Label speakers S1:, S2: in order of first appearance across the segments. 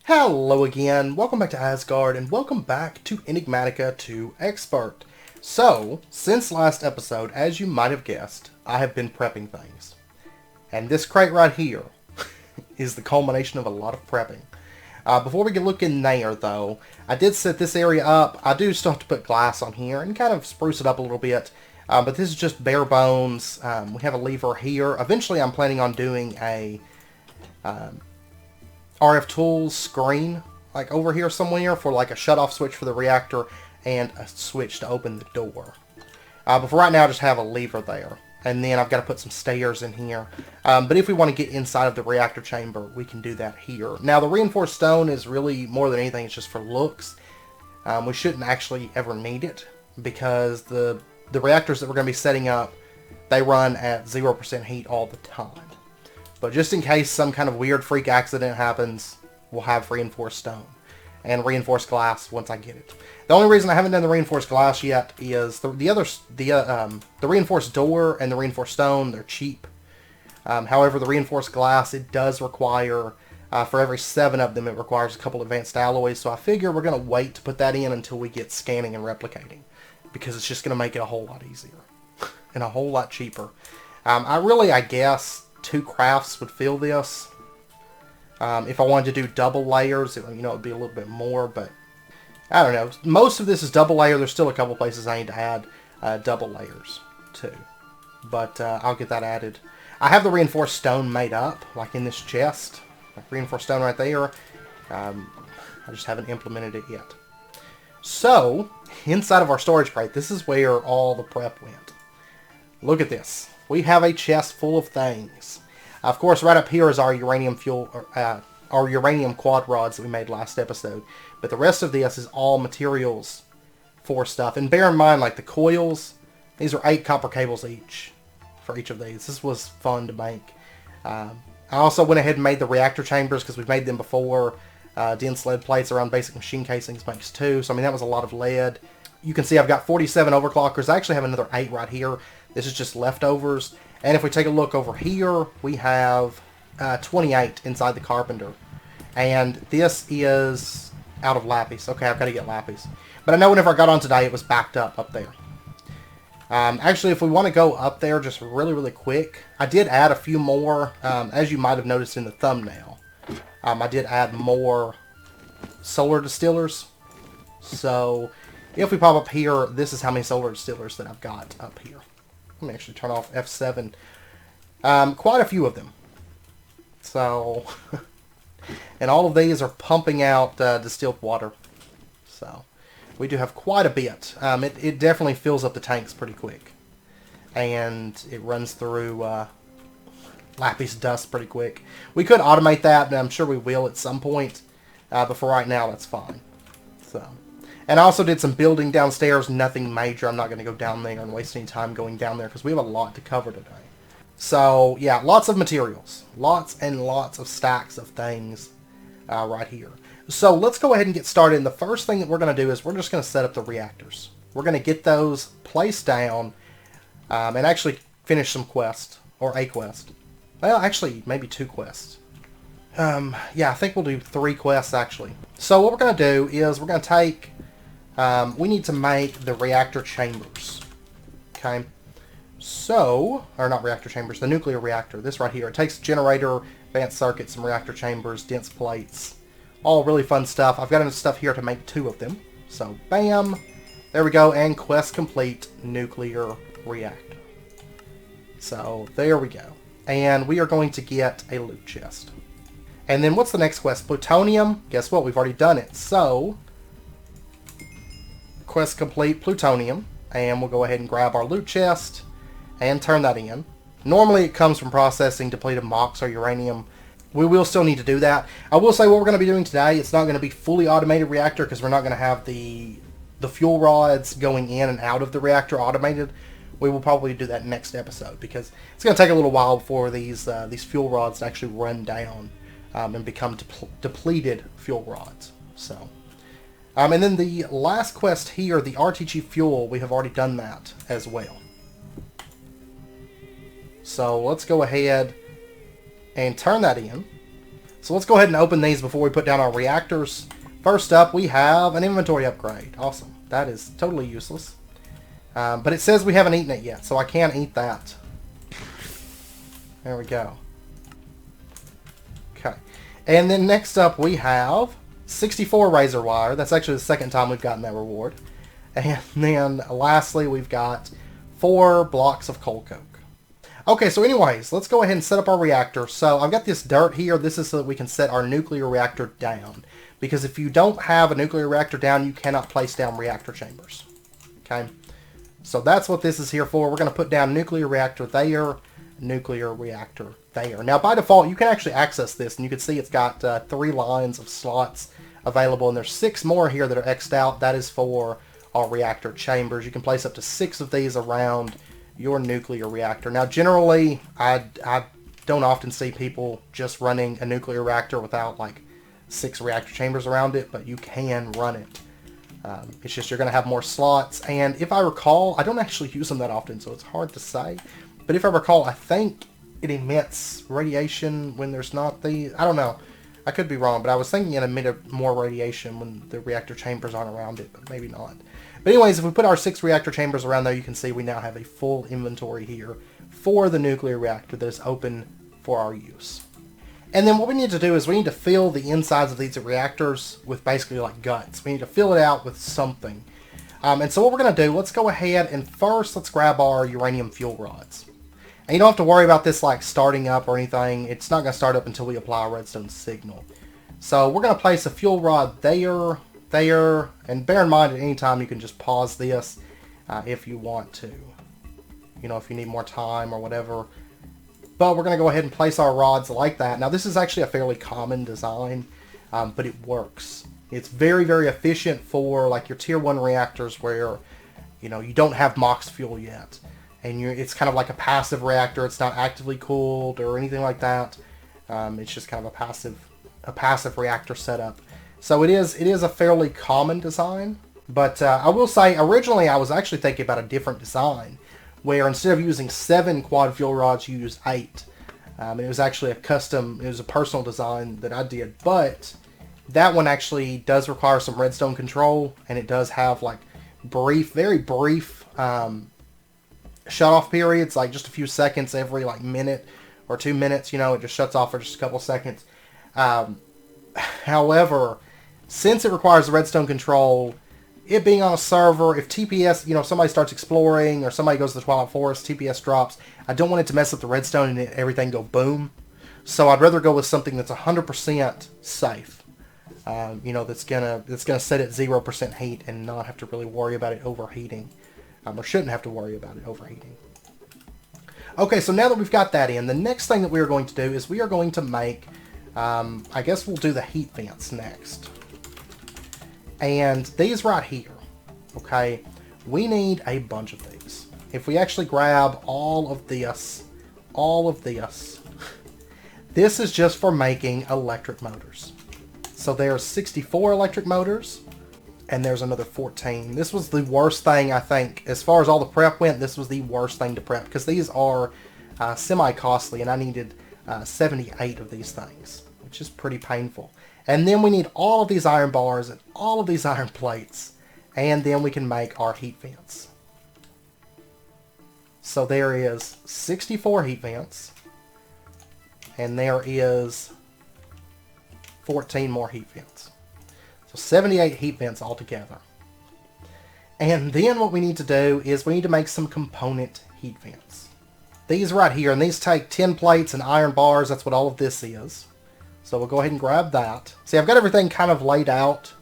S1: Hello again, welcome back to Asgard, and welcome back to Enigmatica 2 Expert. So, since last episode, as you might have guessed, I have been prepping things. And this crate right here is the culmination of a lot of prepping. Before we can look in there, though, I did set this area up. I do still have to put glass on here and kind of spruce it up a little bit. But this is just bare bones. We have a lever here. Eventually, I'm planning on doing a RF tools screen, like over here somewhere, for like a shut-off switch for the reactor and a switch to open the door. But for right now, I just have a lever there. And then I've got to put some stairs in here. But if we want to get inside of the reactor chamber, we can do that here. Now, the reinforced stone is really, more than anything, it's just for looks. We shouldn't actually ever need it, because the reactors that we're going to be setting up, they run at 0% heat all the time. But just in case some kind of weird freak accident happens, we'll have reinforced stone and reinforced glass once I get it. The only reason I haven't done the reinforced glass yet is the reinforced door and the reinforced stone, they're cheap. However, the reinforced glass, it does require, for every 7 of them, it requires a couple advanced alloys. So I figure we're going to wait to put that in until we get scanning and replicating, because it's just going to make it a whole lot easier and a whole lot cheaper. I guess 2 crafts would fill this. If I wanted to do double layers, it would be a little bit more, but I don't know. Most of this is double layer. There's still a couple places I need to add double layers too, but I'll get that added. I have the reinforced stone made up, like in this chest, like reinforced stone right there. I just haven't implemented it yet. So, inside of our storage crate, this is where all the prep went. Look at this. We have a chest full of things. Of course, right up here is our uranium fuel, our uranium quad rods that we made last episode. But the rest of this is all materials for stuff. And bear in mind, like the coils, these are 8 copper cables each for each of these. This was fun to make. I also went ahead and made the reactor chambers because we've made them before. Dense lead plates around basic machine casings makes 2. So, I mean, that was a lot of lead. You can see I've got 47 overclockers. I actually have another 8 right here. This is just leftovers. And if we take a look over here, we have 28 inside the carpenter. And this is out of lapis. Okay, I've got to get lapis. But I know whenever I got on today, it was backed up there. Actually, if we want to go up there just really, really quick, I did add a few more. As you might have noticed in the thumbnail, I did add more solar distillers. So, if we pop up here, this is how many solar distillers that I've got up here. Let me actually turn off F7. Quite a few of them. So, and all of these are pumping out distilled water. So, we do have quite a bit. It definitely fills up the tanks pretty quick. And it runs through lapis dust pretty quick. We could automate that, and I'm sure we will at some point. But for right now, that's fine. So. And I also did some building downstairs, nothing major. I'm not going to go down there and waste any time going down there because we have a lot to cover today. So, yeah, lots of materials. Lots and lots of stacks of things right here. So, let's go ahead and get started. And the first thing that we're going to do is we're just going to set up the reactors. We're going to get those placed down and actually finish some quests, or a quest. Well, actually, maybe 2 quests. Yeah, I think we'll do 3 quests, actually. So, what we're going to do is we're going to take... we need to make the reactor chambers. Okay. So, or not reactor chambers, the nuclear reactor. This right here. It takes generator, advanced circuits, some reactor chambers, dense plates. All really fun stuff. I've got enough stuff here to make 2 of them. So, bam. There we go. And quest complete, nuclear reactor. So, there we go. And we are going to get a loot chest. And then what's the next quest? Plutonium. Guess what? We've already done it. So... quest complete, plutonium, and we'll go ahead and grab our loot chest and turn that in. Normally it comes from processing depleted mox or uranium. We will still need to do that. I will say what we're going to be doing today, it's not going to be fully automated reactor because we're not going to have the fuel rods going in and out of the reactor automated. We will probably do that next episode because it's going to take a little while before these fuel rods actually run down and become depleted fuel rods. So. And then the last quest here, the RTG fuel, we have already done that as well. So let's go ahead and turn that in. So let's go ahead and open these before we put down our reactors. First up, we have an inventory upgrade. Awesome. That is totally useless. But it says we haven't eaten it yet, so I can't eat that. There we go. Okay. And then next up, we have 64 razor wire. That's actually the second time we've gotten that reward. And then lastly, we've got 4 blocks of coal coke. Okay, so anyways, let's go ahead and set up our reactor. So I've got this dirt here. This is so that we can set our nuclear reactor down. Because if you don't have a nuclear reactor down, you cannot place down reactor chambers. Okay, so that's what this is here for. We're going to put down nuclear reactor there, nuclear reactor there. Now, by default, you can actually access this, and you can see it's got 3 lines of slots available, and there's 6 more here that are X'd out. That is for our reactor chambers. You can place up to 6 of these around your nuclear reactor. Now, generally, I don't often see people just running a nuclear reactor without, like, 6 reactor chambers around it, but you can run it. It's just you're going to have more slots, and if I recall, I don't actually use them that often, so it's hard to say, but if I recall, I think it emits radiation when there's not the... I don't know. I could be wrong, but I was thinking it emitted more radiation when the reactor chambers aren't around it, but maybe not. But anyways, if we put our 6 reactor chambers around there, you can see we now have a full inventory here for the nuclear reactor that is open for our use. And then what we need to do is we need to fill the insides of these reactors with basically like guts. We need to fill it out with something. And so what we're going to do, let's go ahead and first let's grab our uranium fuel rods. And you don't have to worry about this like starting up or anything. It's not going to start up until we apply a redstone signal. So we're going to place a fuel rod there, there, and bear in mind at any time you can just pause this if you want to. You know, if you need more time or whatever. But we're going to go ahead and place our rods like that. Now this is actually a fairly common design, but it works. It's very, very efficient for like your tier 1 reactors where, you know, you don't have MOX fuel yet. And it's kind of like a passive reactor. It's not actively cooled or anything like that. It's just kind of a passive reactor setup. So it is a fairly common design. But I will say, originally I was actually thinking about a different design, where instead of using 7 quad fuel rods, you use 8. It was actually it was a personal design that I did, but that one actually does require some redstone control, and it does have like very brief shut-off periods, like just a few seconds every like minute or 2 minutes, you know, it just shuts off for just a couple seconds. However, since it requires the redstone control, it being on a server, if TPS, you know, if somebody starts exploring or somebody goes to the Twilight Forest, TPS drops, I don't want it to mess up the redstone and everything go boom. So I'd rather go with something that's 100% safe. You know, that's gonna set at 0% heat and not have to really worry about it overheating. Or shouldn't have to worry about it overheating. Okay, so now that we've got that in, the next thing that we are going to do is we are going to make, I guess we'll do the heat vents next. And these right here, okay, we need a bunch of these. If we actually grab all of this, this is just for making electric motors. So there's 64 electric motors, and there's another 14. This was the worst thing, I think, as far as all the prep went, this was the worst thing to prep, because these are semi-costly, and I needed 78 of these things, which is pretty painful. And then we need all of these iron bars and all of these iron plates, and then we can make our heat vents. So there is 64 heat vents, and there is 14 more heat vents. So 78 heat vents altogether. And then what we need to do is we need to make some component heat vents. These right here, and these take 10 plates and iron bars. That's what all of this is. So we'll go ahead and grab that. See, I've got everything kind of laid out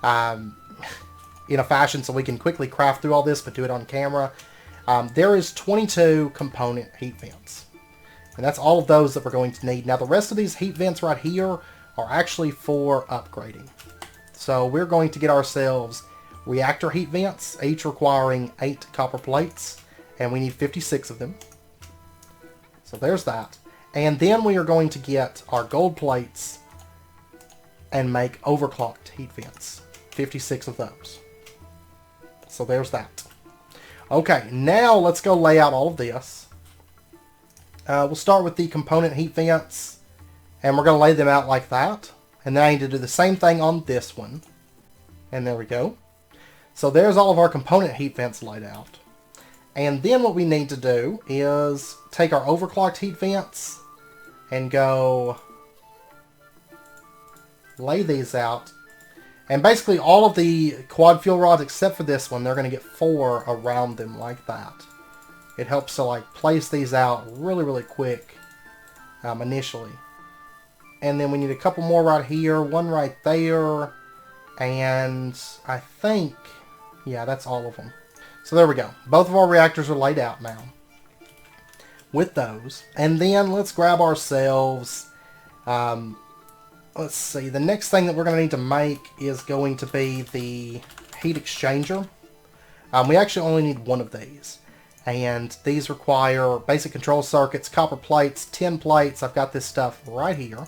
S1: in a fashion so we can quickly craft through all this, but do it on camera. There is 22 component heat vents. And that's all of those that we're going to need. Now, the rest of these heat vents right here are actually for upgrading. So we're going to get ourselves reactor heat vents, each requiring 8 copper plates, and we need 56 of them. So there's that. And then we are going to get our gold plates and make overclocked heat vents, 56 of those. So there's that. Okay, now let's go lay out all of this. We'll start with the component heat vents, And we're going to lay them out like that. And then I need to do the same thing on this one. And there we go. So there's all of our component heat vents laid out. And then what we need to do is take our overclocked heat vents and go lay these out. And basically all of the quad fuel rods except for this one, they're going to get 4 around them like that. It helps to like place these out really, really quick initially. And then we need a couple more right here, one right there, and I think, yeah, that's all of them. So there we go. Both of our reactors are laid out now with those. And then let's grab ourselves, let's see, the next thing that we're going to need to make is going to be the heat exchanger. We actually only need one of these. And these require basic control circuits, copper plates, tin plates. I've got this stuff right here.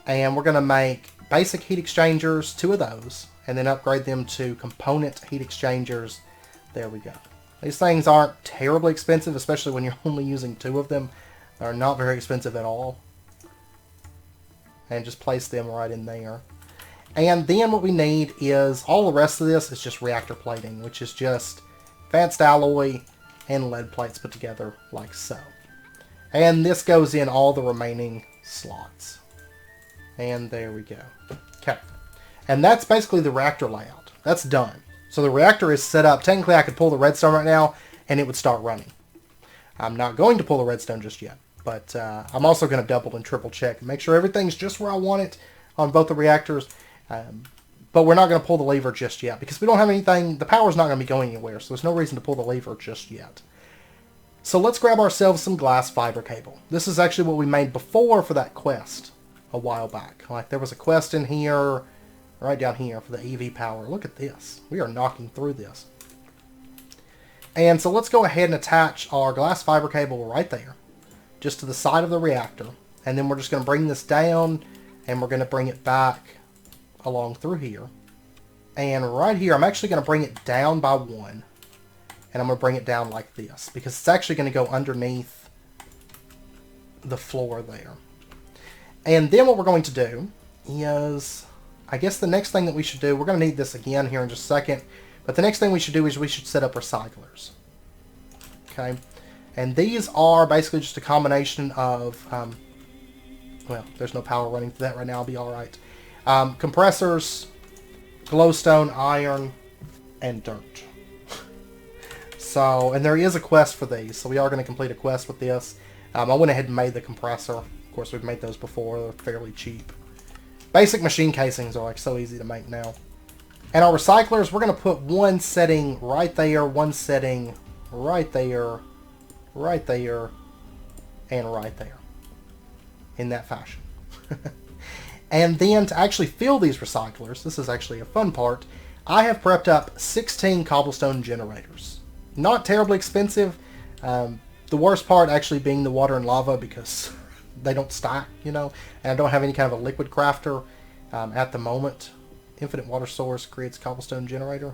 S1: And we're going to make basic heat exchangers, 2 of those, and then upgrade them to component heat exchangers. There we go. These things aren't terribly expensive, especially when you're only using 2 of them. They're not very expensive at all. And just place them right in there. And then what we need is, all the rest of this is just reactor plating, which is just advanced alloy and lead plates put together like so. And this goes in all the remaining slots. And there we go. Okay. And that's basically the reactor layout. That's done. So the reactor is set up. Technically I could pull the redstone right now and it would start running. I'm not going to pull the redstone just yet. But I'm also going to double and triple check and make sure everything's just where I want it on both the reactors. But we're not going to pull the lever just yet because we don't have anything. The power's not going to be going anywhere. So there's no reason to pull the lever just yet. So let's grab ourselves some glass fiber cable. This is actually what we made before for that quest a while back. Like there was a quest in here, right down here for the EV power. Look at this. We are knocking through this. And so let's go ahead and attach our glass fiber cable right there, just to the side of the reactor. And then we're just going to bring this down and we're going to bring it back along through here. And right here, I'm actually going to bring it down by 1. And I'm going to bring it down like this because it's actually going to go underneath the floor there. And then what we're going to do is, I guess the next thing that we should do, we're going to need this again here in just a second, but the next thing we should do is we should set up recyclers. Okay, and these are basically just a combination of, well, there's no power running through that right now, I'll be alright. Compressors, glowstone, iron, and dirt. So, and there is a quest for these, so we are going to complete a quest with this. I went ahead and made the compressor. Of course, we've made those before. They're fairly cheap. Basic machine casings are like so easy to make now. And our recyclers, we're going to put one setting right there, one setting right there, right there, and right there. In that fashion. And then to actually fill these recyclers, this is actually a fun part, I have prepped up 16 cobblestone generators. Not terribly expensive. The worst part actually being the water and lava because they don't stack, you know, and I don't have any kind of a liquid crafter at the moment. Infinite water source creates cobblestone generator.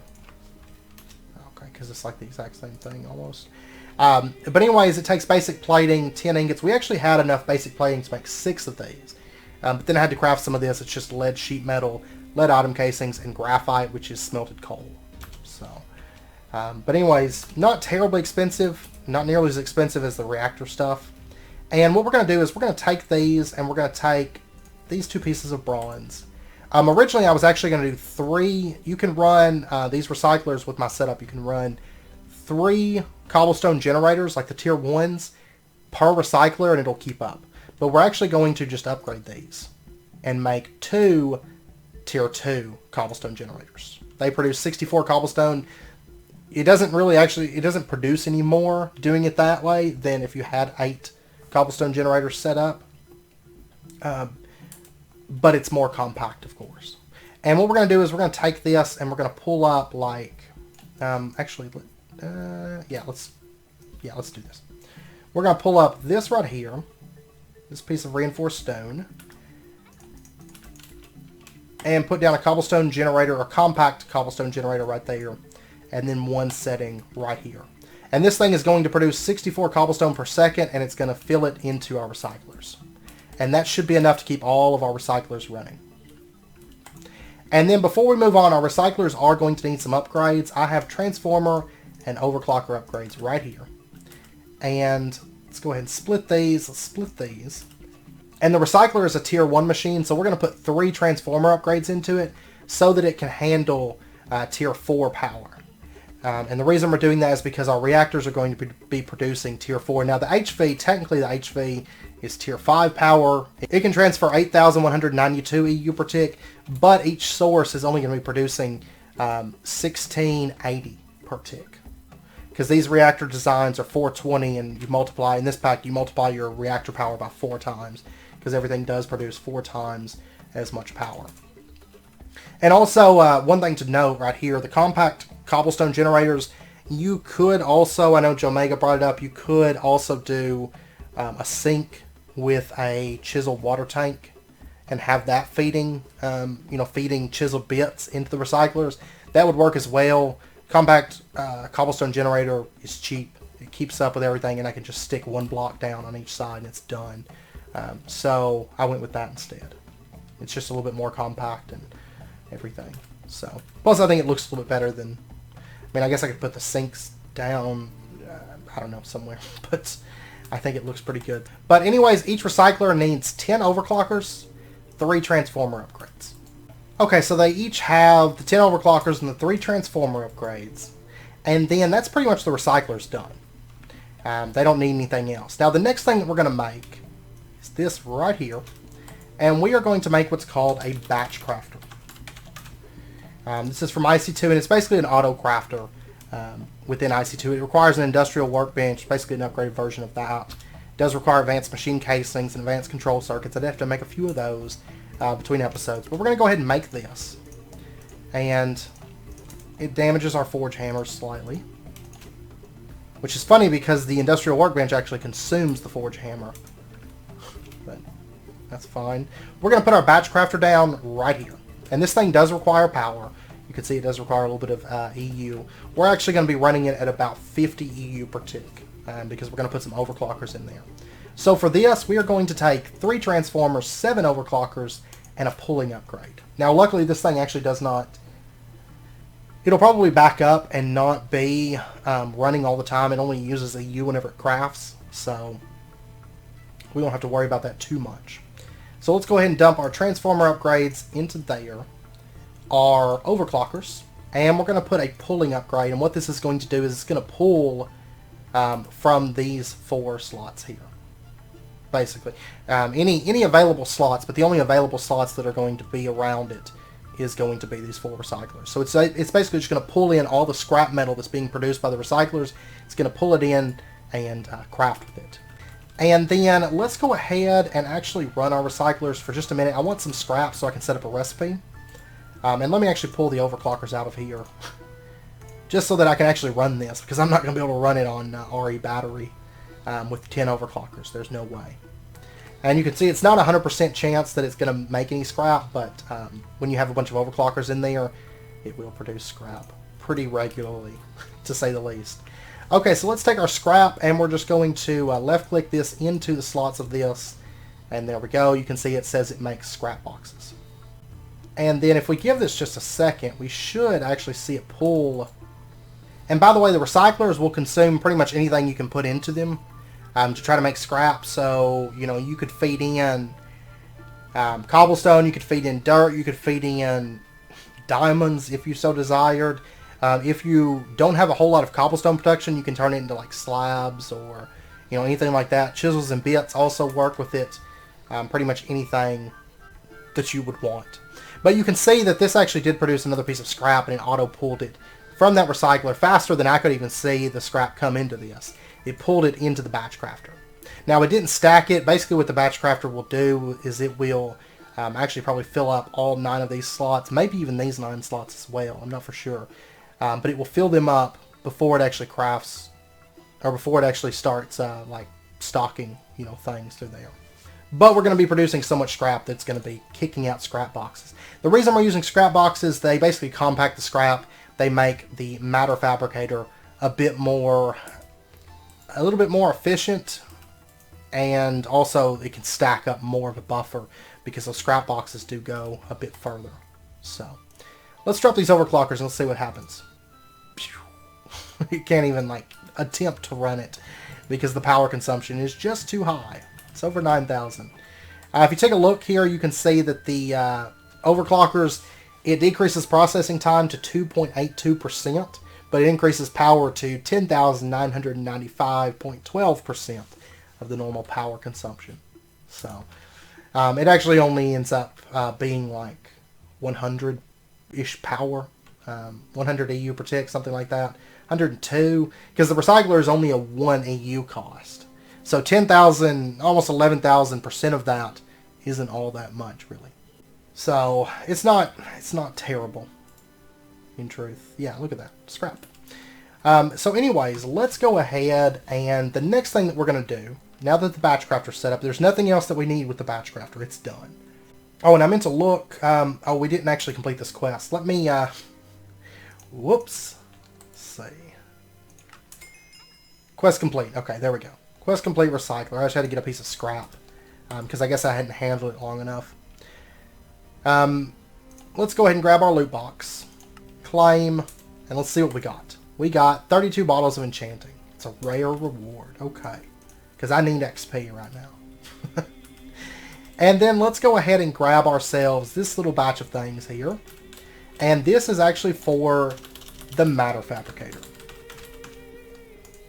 S1: Okay, because it's like the exact same thing almost. But anyways, it takes basic plating, 10 ingots. We actually had enough basic plating to make 6 of these. But then I had to craft some of this. It's just lead sheet metal, lead atom casings, and graphite, which is smelted coal. So, but anyways, not terribly expensive. Not nearly as expensive as the reactor stuff. And what we're going to do is we're going to take these and we're going to take these 2 pieces of bronze. Originally, I was actually going to do 3. You can run these recyclers with my setup. You can run 3 cobblestone generators, like the tier 1s, per recycler, and it'll keep up. But we're actually going to just upgrade these and make 2 tier 2 cobblestone generators. They produce 64 cobblestone. It doesn't really it doesn't produce any more doing it that way than if you had 8 cobblestone generators set up. But it's more compact, of course. And what we're going to do is we're going to take this and we're going to pull up like, let's do this. We're going to pull up this right here, this piece of reinforced stone, and put down a cobblestone generator, a compact cobblestone generator right there, and then 1 setting right here. And this thing is going to produce 64 cobblestone per second, and it's going to fill it into our recyclers. And that should be enough to keep all of our recyclers running. And then before we move on, our recyclers are going to need some upgrades. I have transformer and overclocker upgrades right here. And let's go ahead and split these. Let's split these. And the recycler is a tier 1 machine, so we're going to put 3 transformer upgrades into it so that it can handle tier 4 power. And the reason we're doing that is because our reactors are going to be producing tier 4. Now the HV, technically the HV is tier 5 power. It can transfer 8,192 EU per tick, but each source is only going to be producing 1680 per tick. Because these reactor designs are 420, and you multiply, in this pack, you multiply your reactor power by 4 times, because everything does produce 4 times as much power. And also, one thing to note right here, the compact cobblestone generators, you could also, I know Joe Mega brought it up, you could also do a sink with a chiseled water tank and have that feeding, feeding chiseled bits into the recyclers. That would work as well. Compact cobblestone generator is cheap. It keeps up with everything, and I can just stick 1 block down on each side and it's done. So I went with that instead. It's just a little bit more compact and everything. So plus I think it looks a little bit better than, I mean, I guess I could put the sinks down, I don't know, somewhere, but I think it looks pretty good. But anyways, each recycler needs 10 overclockers, 3 transformer upgrades. Okay, so they each have the 10 overclockers and the 3 transformer upgrades. And then that's pretty much the recyclers done. They don't need anything else. Now the next thing that we're going to make is this right here. And we are going to make what's called a batch crafter. This is from IC2, and it's basically an auto crafter within IC2. It requires an industrial workbench, basically an upgraded version of that. It does require advanced machine casings and advanced control circuits. I'd have to make a few of those between episodes. But we're going to go ahead and make this. And it damages our forge hammers slightly. Which is funny because the industrial workbench actually consumes the forge hammer. But that's fine. We're going to put our batch crafter down right here. And this thing does require power. You can see it does require a little bit of EU. We're actually going to be running it at about 50 EU per tick. Because we're going to put some overclockers in there. So for this, we are going to take 3 transformers, 7 overclockers, and a pulling upgrade. Now luckily this thing actually does not... It'll probably back up and not be running all the time. It only uses EU whenever it crafts. So we don't have to worry about that too much. So let's go ahead and dump our transformer upgrades into there. Our overclockers. And we're going to put a pulling upgrade. And what this is going to do is it's going to pull from these 4 slots here. Basically. Any available slots, but the only available slots that are going to be around it is going to be these 4 recyclers. So it's basically just going to pull in all the scrap metal that's being produced by the recyclers. It's going to pull it in and craft with it. And then let's go ahead and actually run our recyclers for just a minute. I want some scrap so I can set up a recipe. And let me actually pull the overclockers out of here. Just so that I can actually run this, because I'm not going to be able to run it on RE battery with 10 overclockers. There's no way. And you can see it's not a 100% chance that it's going to make any scrap, but when you have a bunch of overclockers in there, it will produce scrap pretty regularly, to say the least. Okay, so let's take our scrap, and we're just going to left-click this into the slots of this, and there we go. You can see it says it makes scrap boxes. And then if we give this just a second, we should actually see it pull. And by the way, the recyclers will consume pretty much anything you can put into them to try to make scrap. So, you could feed in cobblestone, you could feed in dirt, you could feed in diamonds if you so desired. If you don't have a whole lot of cobblestone production, you can turn it into like slabs or anything like that. Chisels and bits also work with it. Pretty much anything that you would want. But you can see that this actually did produce another piece of scrap, and it auto-pulled it from that recycler faster than I could even see the scrap come into this. It pulled it into the batch crafter. Now it didn't stack it. Basically what the batch crafter will do is it will actually probably fill up all 9 of these slots, maybe even these 9 slots as well. I'm not for sure. But it will fill them up before it actually crafts, or before it actually starts like stocking things through there. But we're going to be producing so much scrap that's going to be kicking out scrap boxes. The reason we're using scrap boxes, they basically compact the scrap. They make the matter fabricator a little bit more efficient. And also it can stack up more of a buffer because those scrap boxes do go a bit further. So let's drop these overclockers and let's see what happens. You can't even like attempt to run it because the power consumption is just too high. It's over 9,000. If you take a look here, you can see that the overclockers, it decreases processing time to 2.82%, but it increases power to 10,995.12% of the normal power consumption. So it actually only ends up being like 100-ish power, 100 EU per tick, something like that. 102, because the recycler is only a 1 EU cost. So 10,000, almost 11,000% of that isn't all that much, really. So it's not terrible, in truth. Yeah, look at that, scrap. So anyways, let's go ahead, and the next thing that we're going to do, now that the batch crafter is set up, there's nothing else that we need with the batch crafter. It's done. Oh, and I meant to look. Oh, we didn't actually complete this quest. Let me, whoops. Let's see. Quest complete. Okay, there we go. Quest complete recycler. I just had to get a piece of scrap because I guess I hadn't handled it long enough. Let's go ahead and grab our loot box, claim, and let's see what we got. We got 32 bottles of enchanting. It's a rare reward. Okay, because I need XP right now. And then let's go ahead and grab ourselves this little batch of things here. And this is actually for the matter fabricator.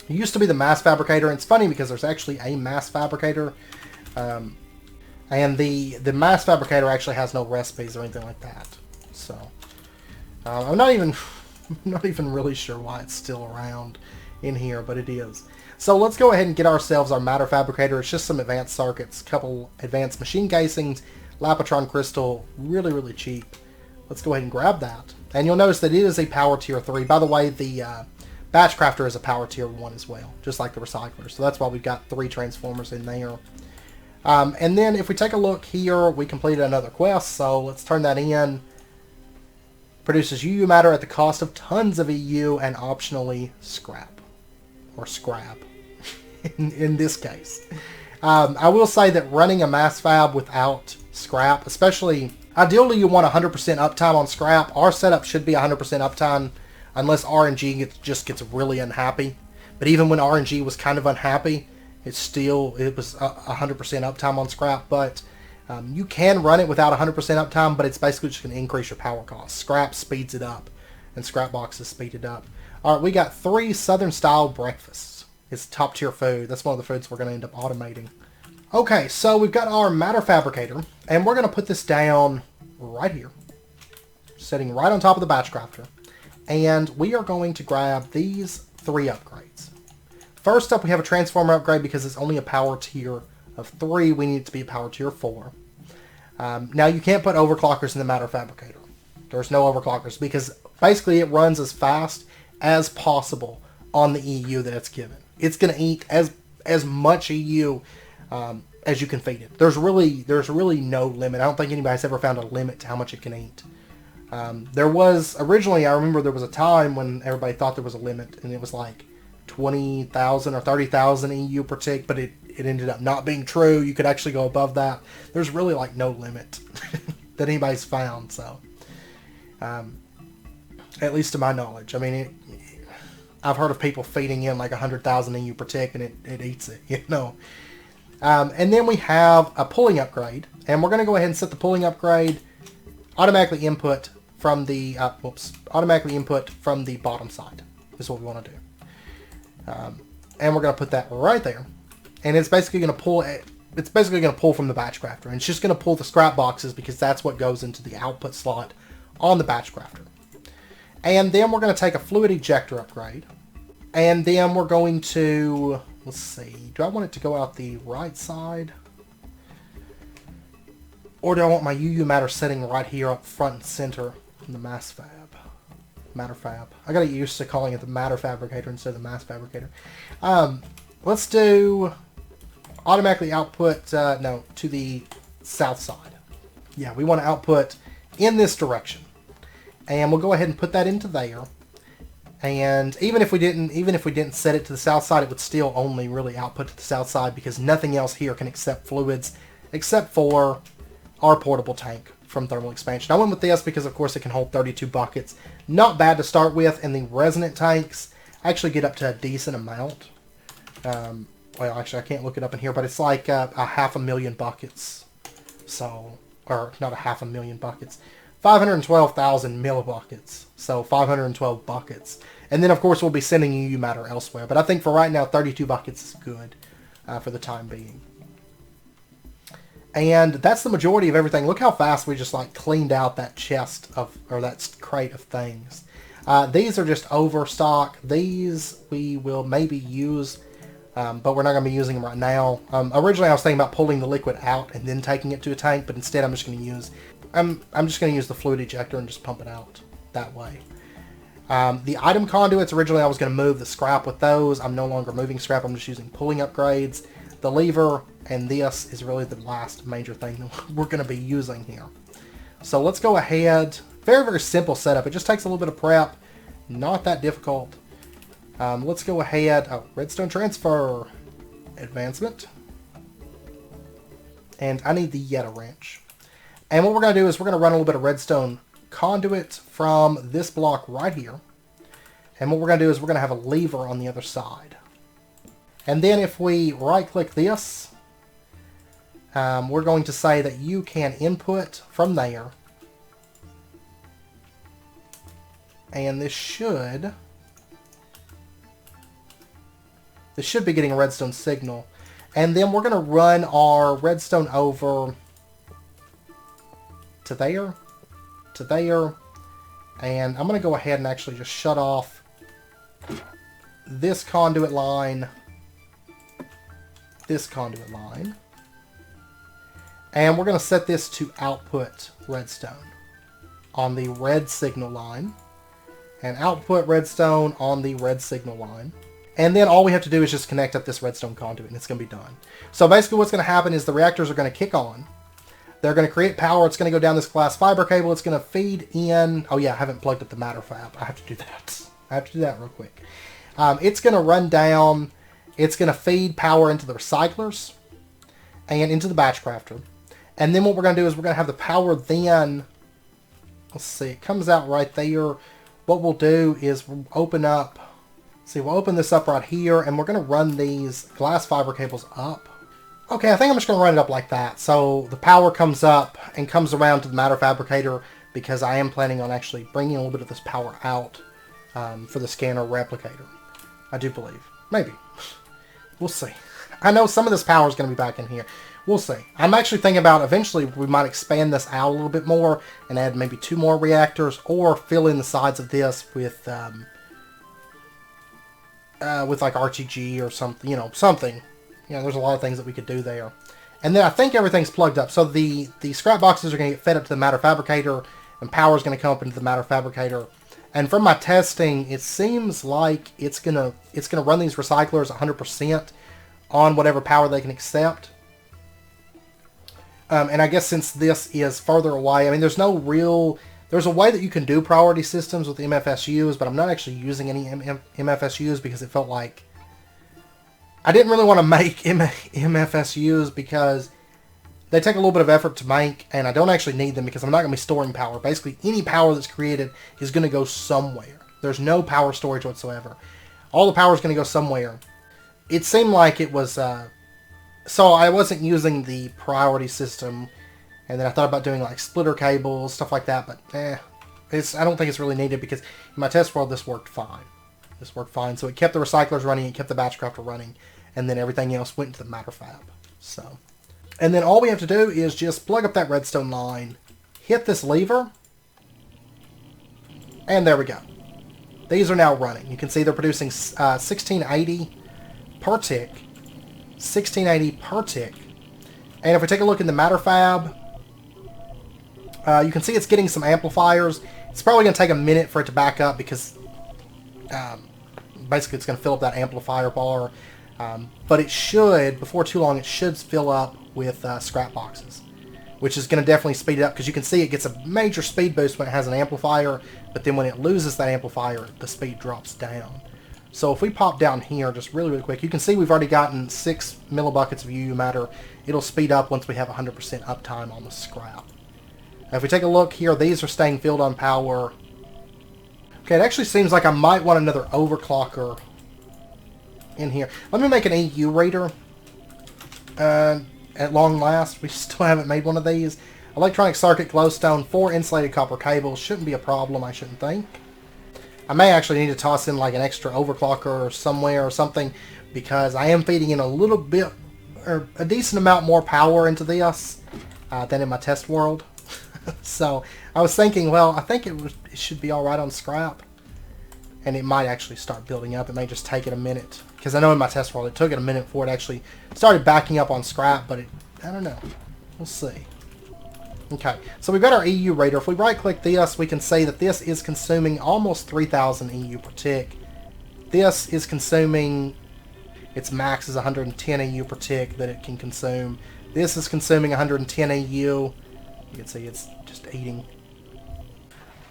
S1: It used to be the mass fabricator, and it's funny because there's actually a mass fabricator. And the mass fabricator actually has no recipes or anything like that. So I'm not even really sure why it's still around in here, but it is. So let's go ahead and get ourselves our matter fabricator. It's just some advanced circuits, couple advanced machine casings, Lapotron crystal, really, really cheap. Let's go ahead and grab that. And you'll notice that it is a power tier 3. By the way, the batch crafter is a power tier 1 as well, just like the recycler. So that's why we've got 3 transformers in there. And then if we take a look here, we completed another quest, so let's turn that in. Produces UU matter at the cost of tons of EU and optionally scrap. Or scrap, in this case. I will say that running a mass fab without scrap, especially, ideally you want 100% uptime on scrap. Our setup should be 100% uptime unless RNG just gets really unhappy. But even when RNG was kind of unhappy, it was 100% uptime on scrap. But you can run it without 100% uptime, but it's basically just going to increase your power costs. Scrap speeds it up, and scrap boxes speed it up. Alright, we got 3 Southern-style breakfasts. It's top-tier food. That's one of the foods we're going to end up automating. Okay, so we've got our matter fabricator, and we're going to put this down right here, sitting right on top of the batch crafter. And we are going to grab these 3 upgrades. First up, we have a transformer upgrade because it's only a power tier of 3. We need it to be a power tier 4. Now, you can't put overclockers in the matter fabricator. There's no overclockers because basically it runs as fast as possible on the EU that it's given. It's going to eat as much EU as you can feed it. There's really no limit. I don't think anybody's ever found a limit to how much it can eat. There was originally, I remember there was a time when everybody thought there was a limit, and it was like 20,000 or 30,000 EU per tick, but it ended up not being true. You could actually go above that. There's really like no limit that anybody's found. So. At least to my knowledge. I mean, I've heard of people feeding in like 100,000 EU per tick and it eats it, you know. And then we have a pulling upgrade. And we're going to go ahead and set the pulling upgrade automatically input from the bottom side. Is what we want to do. And we're going to put that right there. And it's basically going to pull from the batch crafter. And it's just going to pull the scrap boxes because that's what goes into the output slot on the batch crafter. And then we're going to take a fluid ejector upgrade. And then we're going to, let's see, do I want it to go out the right side? Or do I want my UU matter setting right here up front and center in the mass fab? Matter fab. I got to get used to calling it the matter fabricator instead of the mass fabricator. Let's do automatically output, to the south side. Yeah, we want to output in this direction. And we'll go ahead and put that into there. And even if we didn't set it to the south side, it would still only really output to the south side because nothing else here can accept fluids except for our portable tank from thermal expansion. I went with this because, of course, it can hold 32 buckets. Not bad to start with, and the resonant tanks actually get up to a decent amount. Well, actually, I can't look it up in here, but it's like a 500,000 buckets. So, or not a 500,000 buckets. 512,000 millibuckets. So 512 buckets. And then, of course, we'll be sending UU matter elsewhere. But I think for right now, 32 buckets is good for the time being. And that's the majority of everything. Look how fast we just like cleaned out that chest of, or that crate of things. These are just overstock. These we will maybe use, but we're not going to be using them right now. Originally, I was thinking about pulling the liquid out and then taking it to a tank, but instead, I'm just going to use the fluid ejector and just pump it out that way. The item conduits, originally I was going to move the scrap with those. I'm no longer moving scrap. I'm just using pulling upgrades. The lever and this is really the last major thing that we're going to be using here. So let's go ahead. Very, very simple setup. It just takes a little bit of prep. Not that difficult. Let's go ahead. Oh, redstone transfer. Advancement. And I need the Yeta wrench. And what we're going to do is we're going to run a little bit of redstone conduit from this block right here. And what we're going to do is we're going to have a lever on the other side. And then if we right-click this, we're going to say that you can input from there. And this should be getting a redstone signal. And then we're going to run our redstone over to there, to there. And I'm going to go ahead and actually just shut off this conduit line, this conduit line. And we're going to set this to output redstone on the red signal line. And output redstone on the red signal line. And then all we have to do is just connect up this redstone conduit and it's going to be done. So basically what's going to happen is the reactors are going to kick on. They're going to create power. It's going to go down this glass fiber cable. It's going to feed in... Oh yeah, I haven't plugged up the matter fab. I have to do that. I have to do that real quick. It's going to run down. It's going to feed power into the recyclers and into the batch crafter. And then what we're going to do is we're going to have the power then... Let's see. It comes out right there. What we'll do is we'll open up... See, we'll open this up right here, and we're going to run these glass fiber cables up. Okay, I think I'm just going to run it up like that. So the power comes up and comes around to the matter fabricator because I am planning on actually bringing a little bit of this power out for the scanner replicator. I do believe. Maybe. We'll see. I know some of this power is going to be back in here. We'll see. I'm actually thinking about eventually we might expand this out a little bit more and add maybe 2 more reactors or fill in the sides of this with like RTG or something, something. There's a lot of things that we could do there. And then I think everything's plugged up. So the scrap boxes are going to get fed up to the matter fabricator, and power is going to come up into the matter fabricator. And from my testing, it seems like it's gonna run these recyclers 100% on whatever power they can accept. And I guess since this is further away, I mean, there's a way that you can do priority systems with MFSUs, but I'm not actually using any MFSUs because it felt like I didn't really want to make MFSUs because they take a little bit of effort to make, and I don't actually need them because I'm not going to be storing power. Basically, any power that's created is going to go somewhere. There's no power storage whatsoever. All the power is going to go somewhere. It seemed like it was... So I wasn't using the priority system, and then I thought about doing like splitter cables, stuff like that, but I don't think it's really needed because in my test world this worked fine. This worked fine. So it kept the recyclers running, it kept the batch crafter running, and then everything else went into the matter fab. So, and then all we have to do is just plug up that redstone line, hit this lever, and there we go. These are now running. You can see they're producing 1680 per tick. 1680 per tick. And if we take a look in the matter fab, you can see it's getting some amplifiers. It's probably going to take a minute for it to back up because basically it's going to fill up that amplifier bar. But it should, before too long, it should fill up with scrap boxes. which is going to definitely speed it up, because you can see it gets a major speed boost when it has an amplifier, but then when it loses that amplifier, the speed drops down. So if we pop down here just really, really quick, you can see we've already gotten 6 millibuckets of UU matter. It'll speed up once we have 100% uptime on the scrap. Now if we take a look here, these are staying filled on power. Okay, it actually seems like I might want another overclocker in here. Let me make an EU reader. At long last, we still haven't made one of these. Electronic circuit glowstone, 4 insulated copper cables. Shouldn't be a problem, I shouldn't think. I may actually need to toss in like an extra overclocker or somewhere or something, because I am feeding in a little bit, or a decent amount more power into this than in my test world. So I was thinking, well, I think it should be alright on scrap. And it might actually start building up. It may just take it a minute. Because I know in my test world it took it a minute before it actually started backing up on scrap, but I don't know. We'll see. Okay, so we've got our EU radar. If we right-click this, we can see that this is consuming almost 3,000 EU per tick. This is consuming, its max is 110 EU per tick that it can consume. This is consuming 110 EU. You can see it's just eating.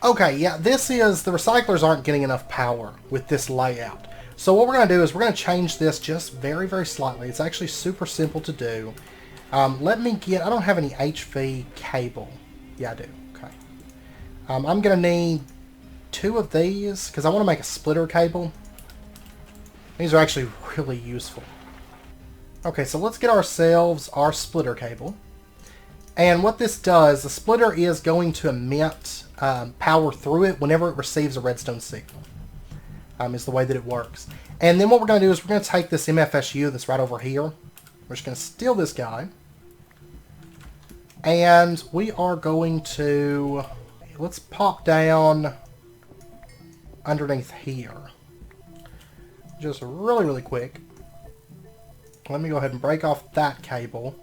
S1: Okay, yeah, this is, the recyclers aren't getting enough power with this layout. So what we're going to do is we're going to change this just very, very slightly. It's actually super simple to do. Let me get, I don't have any HV cable. Yeah, I do. Okay. I'm going to need 2 of these because I want to make a splitter cable. These are actually really useful. Okay, so let's get ourselves our splitter cable. And what this does, the splitter is going to emit power through it whenever it receives a redstone signal. Is the way that it works. And then what we're going to do is we're going to take this MFSU that's right over here. We're just going to steal this guy. And we are going to, let's pop down underneath here. Just really, really quick. Let me go ahead and break off that cable.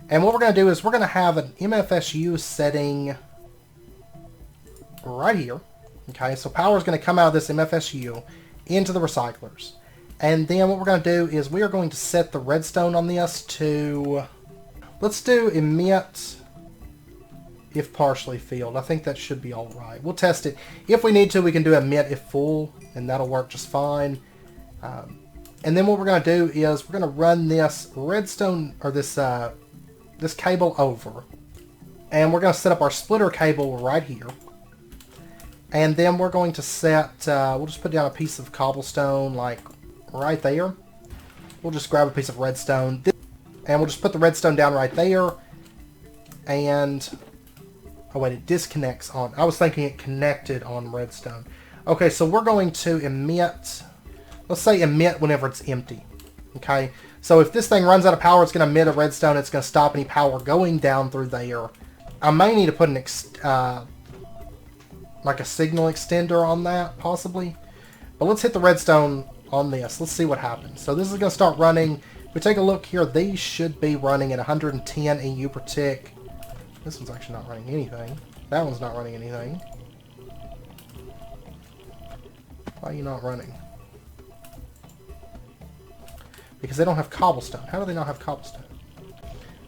S1: And what we're going to do is we're going to have an MFSU setting right here. Okay, so power is going to come out of this MFSU into the recyclers. And then what we're going to do is we are going to set the redstone on this to, let's do emit if partially filled. I think that should be alright. We'll test it. If we need to, we can do emit if full, and that'll work just fine. And then what we're going to do is we're going to run this redstone, or this cable over. And we're going to set up our splitter cable right here. And then we're going to set, we'll just put down a piece of cobblestone, like, right there. We'll just grab a piece of redstone. And we'll just put the redstone down right there. And, oh wait, it disconnects on, I was thinking it connected on redstone. Okay, so we're going to emit, let's say emit whenever it's empty. Okay, so if this thing runs out of power, it's going to emit a redstone. It's going to stop any power going down through there. I may need to put an like a signal extender on that, possibly. But let's hit the redstone on this. Let's see what happens. So this is going to start running. If we take a look here, these should be running at 110 EU per tick. This one's actually not running anything. That one's not running anything. Why are you not running? Because they don't have cobblestone. How do they not have cobblestone?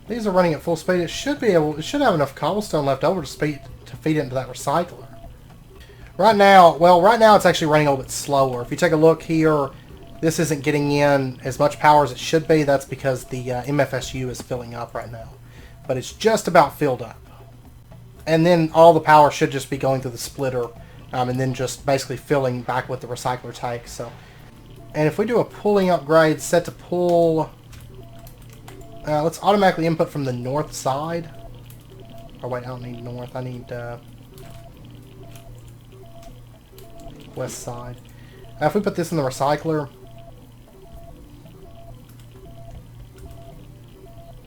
S1: These are running at full speed. It should have enough cobblestone left over to feed it into that recycler. Right now it's actually running a little bit slower. If you take a look here, this isn't getting in as much power as it should be. That's because the MFSU is filling up right now. But it's just about filled up. And then all the power should just be going through the splitter, and then just basically filling back what the recycler takes. So, and if we do a pulling upgrade, set to pull, let's automatically input from the north side. Oh wait, I don't need north, I need west side. If we put this in the recycler,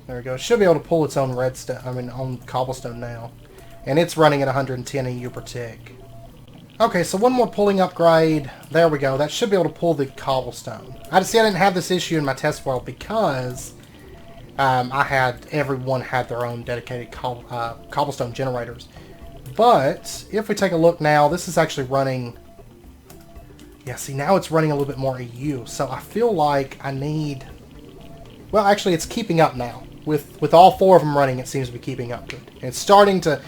S1: there we go. It should be able to pull its own redstone, on cobblestone now. And it's running at 110 EU per tick. Okay, so one more pulling upgrade. There we go. That should be able to pull the cobblestone. I didn't have this issue in my test world because everyone had their own dedicated cobblestone generators. But if we take a look now, this is actually running. Yeah, see, now it's running a little bit more EU. So I feel like I need. Well, actually, it's keeping up now. with all 4 of them running, it seems to be keeping up good. And it's starting to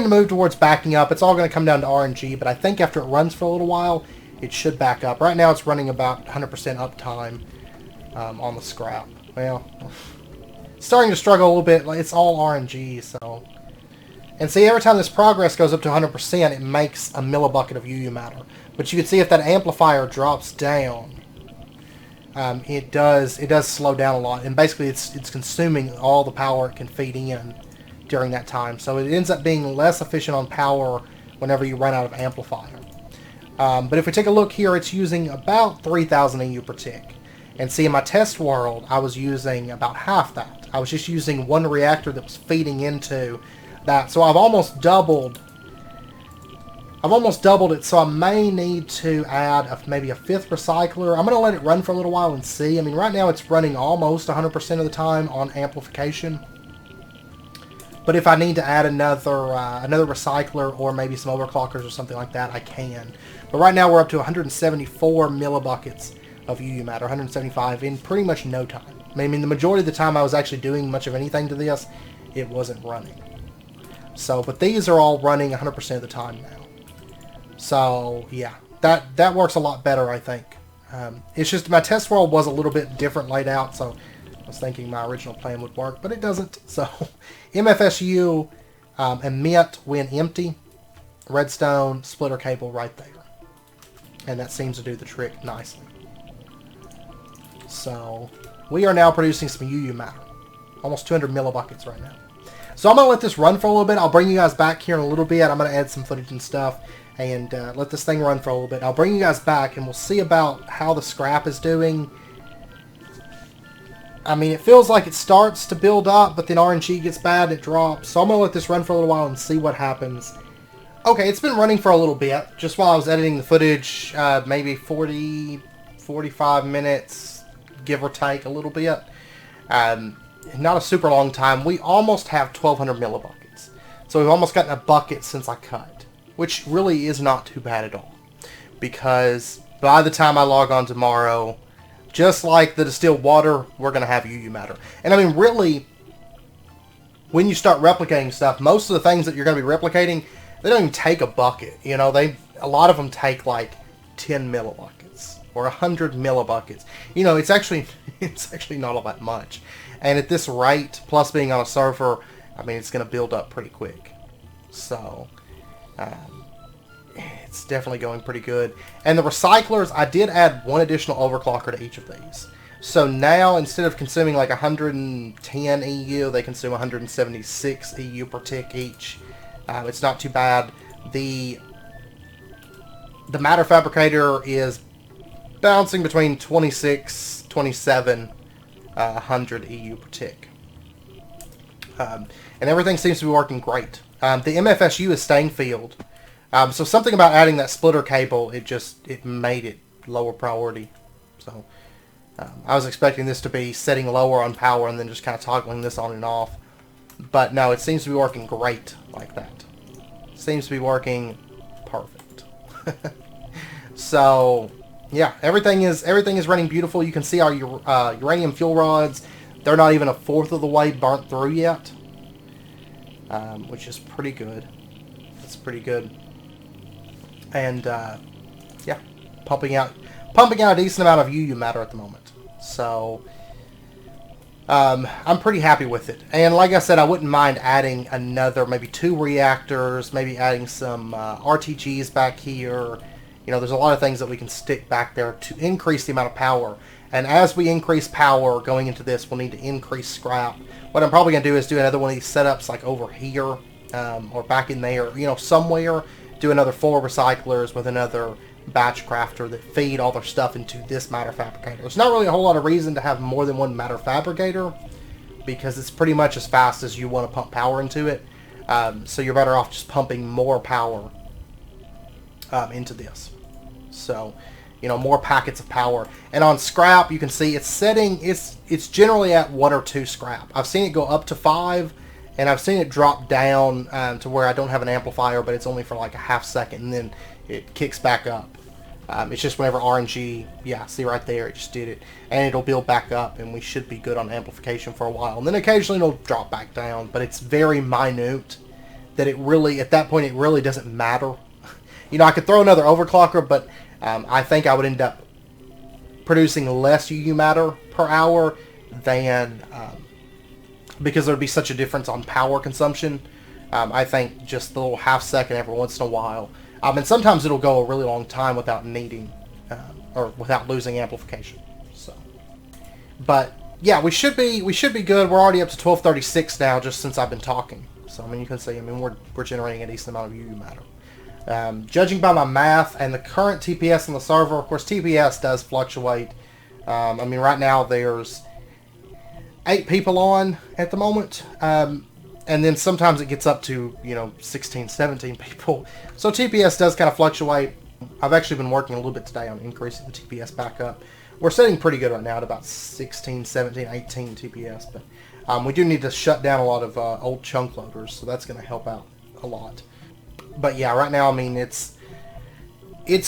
S1: move towards backing up. It's all going to come down to RNG, but I think after it runs for a little while, it should back up. Right now, it's running about 100% uptime on the scrap. Well, it's starting to struggle a little bit. It's all RNG, so. And see, every time this progress goes up to 100%, it makes a millibucket of UU matter. But you can see if that amplifier drops down, it does slow down a lot. And basically, it's consuming all the power it can feed in during that time. So it ends up being less efficient on power whenever you run out of amplifier. But if we take a look here, it's using about 3,000 EU per tick. And see, in my test world, I was using about half that. I was just using one reactor that was feeding into that. So I've almost doubled it, so I may need to add maybe a 5th recycler. I'm going to let it run for a little while and see. I mean, right now it's running almost 100% of the time on amplification. But if I need to add another recycler or maybe some overclockers or something like that, I can. But right now we're up to 174 millibuckets of UU matter, 175 in pretty much no time. I mean, the majority of the time I was actually doing much of anything to this, it wasn't running. So, but these are all running 100% of the time now. So, yeah, that works a lot better, I think. It's just my test world was a little bit different laid out, so I was thinking my original plan would work, but it doesn't. So, MFSU, emit when empty, redstone, splitter cable right there. And that seems to do the trick nicely. So, we are now producing some UU matter. Almost 200 millibuckets right now. So I'm going to let this run for a little bit. I'll bring you guys back here in a little bit. I'm going to add some footage and stuff and let this thing run for a little bit. I'll bring you guys back and we'll see about how the scrap is doing. I mean, it feels like it starts to build up, but then RNG gets bad and it drops. So I'm going to let this run for a little while and see what happens. Okay, it's been running for a little bit. Just while I was editing the footage, maybe 40, 45 minutes, give or take a little bit. Not a super long time. We almost have 1,200 millibuckets. So we've almost gotten a bucket since I cut, which really is not too bad at all. Because by the time I log on tomorrow, just like the distilled water, we're going to have UU matter. And I mean, really, when you start replicating stuff, most of the things that you're going to be replicating, they don't even take a bucket. You know, a lot of them take like 10 millibuckets or 100 millibuckets. You know, it's actually not all that much. And at this rate, plus being on a server, I mean, it's going to build up pretty quick. So, it's definitely going pretty good. And the recyclers, I did add one additional overclocker to each of these. So now, instead of consuming like 110 EU, they consume 176 EU per tick each. It's not too bad. The matter fabricator is bouncing between 26, 27, 100 EU per tick. And everything seems to be working great. The MFSU is staying field. So something about adding that splitter cable, it made it lower priority. So I was expecting this to be setting lower on power and then just kind of toggling this on and off. But no, it seems to be working great like that. Seems to be working perfect. So yeah, everything is running beautiful. You can see our uranium fuel rods. They're not even a fourth of the way burnt through yet, which is pretty good. That's pretty good. And yeah, pumping out a decent amount of UU matter at the moment. So I'm pretty happy with it. And like I said, I wouldn't mind adding another, maybe 2 reactors, maybe adding some RTGs back here. You know, there's a lot of things that we can stick back there to increase the amount of power. And as we increase power going into this, we'll need to increase scrap. What I'm probably going to do is do another one of these setups like over here or back in there, you know, somewhere. Do another 4 recyclers with another batch crafter that feed all their stuff into this matter fabricator. There's not really a whole lot of reason to have more than one matter fabricator because it's pretty much as fast as you want to pump power into it. So you're better off just pumping more power into this. So, you know, more packets of power. And on scrap, you can see it's generally at 1 or 2 scrap. I've seen it go up to 5, and I've seen it drop down to where I don't have an amplifier, but it's only for like a half second, and then it kicks back up. It's just whenever RNG, yeah, see right there, it just did it. And it'll build back up, and we should be good on amplification for a while. And then occasionally it'll drop back down, but it's very minute that it really, at that point, it really doesn't matter. You know, I could throw another overclocker, but I think I would end up producing less UU matter per hour than, because there would be such a difference on power consumption. I think just the little half second every once in a while. And sometimes it'll go a really long time without needing, or without losing amplification. So, but yeah, we should be good. We're already up to 1236 now, just since I've been talking. So I mean, you can see, I mean, we're generating a decent amount of UU matter. Judging by my math and the current TPS on the server, of course, TPS does fluctuate. I mean, right now there's 8 people on at the moment. And then sometimes it gets up to, you know, 16, 17 people. So TPS does kind of fluctuate. I've actually been working a little bit today on increasing the TPS back up. We're sitting pretty good right now at about 16, 17, 18 TPS. But we do need to shut down a lot of old chunk loaders, so that's going to help out a lot. But yeah, right now, I mean, it's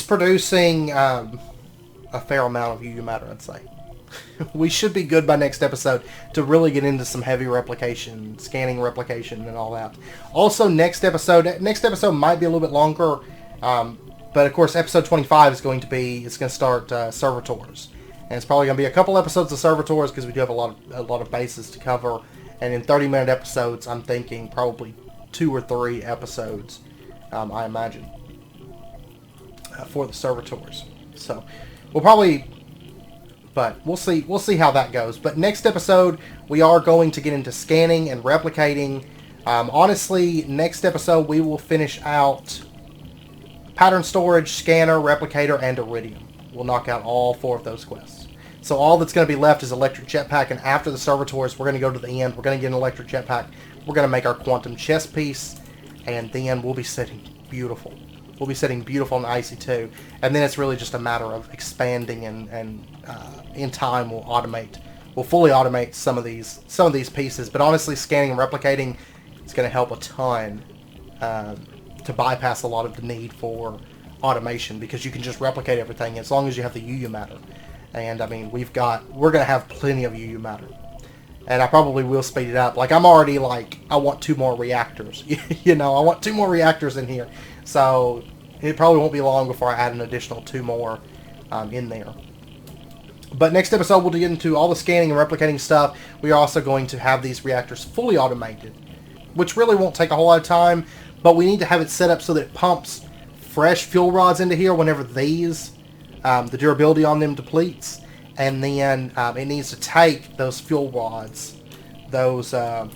S1: producing a fair amount of UU matter, I'd say. We should be good by next episode to really get into some heavy replication, scanning replication, and all that. Also, next episode might be a little bit longer, but of course, episode 25 is going to start server tours, and it's probably going to be a couple episodes of server tours because we do have a lot of bases to cover. And in 30-minute episodes, I'm thinking probably 2 or 3 episodes, I imagine, for the server tours. So we'll probably. But we'll see how that goes. But next episode, we are going to get into scanning and replicating. Honestly, next episode, we will finish out pattern storage, scanner, replicator, and iridium. We'll knock out all 4 of those quests. So all that's going to be left is electric jetpack, and after the server tours, we're going to go to the end. We're going to get an electric jetpack. We're going to make our quantum chess piece, and then we'll be sitting beautiful. We'll be sitting beautiful and icy too, and then it's really just a matter of expanding and in time we'll fully automate some of these pieces. But honestly, scanning and replicating is going to help a ton to bypass a lot of the need for automation, because you can just replicate everything as long as you have the UU matter. And I mean, we're going to have plenty of UU matter, and I probably will speed it up. Like, I'm already like, I want 2 more reactors. You know, I want 2 more reactors in here. So it probably won't be long before I add an additional 2 more in there. But next episode, we'll get into all the scanning and replicating stuff. We are also going to have these reactors fully automated, which really won't take a whole lot of time, but we need to have it set up so that it pumps fresh fuel rods into here whenever these, the durability on them depletes. And then it needs to take those fuel rods, the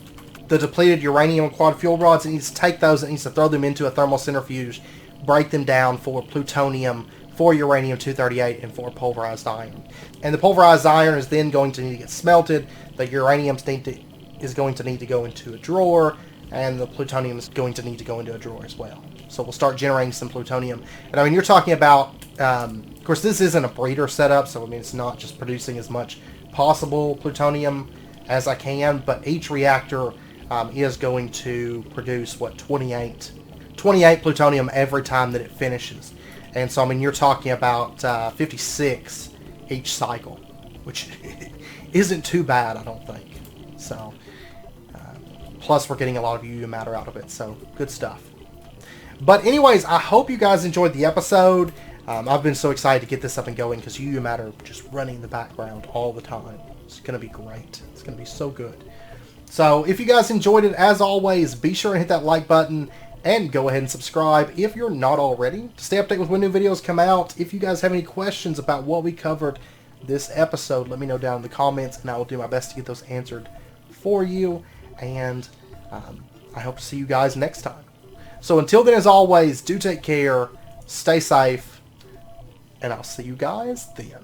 S1: depleted uranium quad fuel rods, it needs to take those, it needs to throw them into a thermal centrifuge, break them down for plutonium, for uranium-238, and for pulverized iron. And the pulverized iron is then going to need to get smelted, the uranium is going to need to go into a drawer, and the plutonium is going to need to go into a drawer as well. So we'll start generating some plutonium. And I mean, you're talking about, of course, this isn't a breeder setup, so I mean, it's not just producing as much possible plutonium as I can, but each reactor is going to produce, what, 28 plutonium every time that it finishes. And so, I mean, you're talking about 56 each cycle, which isn't too bad, I don't think. So, plus we're getting a lot of UU matter out of it, so good stuff. But anyways, I hope you guys enjoyed the episode. I've been so excited to get this up and going because UU matter just running in the background all the time. It's going to be great. It's going to be so good. So if you guys enjoyed it, as always, be sure and hit that like button and go ahead and subscribe if you're not already to stay updated with when new videos come out. If you guys have any questions about what we covered this episode, let me know down in the comments, and I will do my best to get those answered for you. And I hope to see you guys next time. So until then, as always, do take care, stay safe, and I'll see you guys then.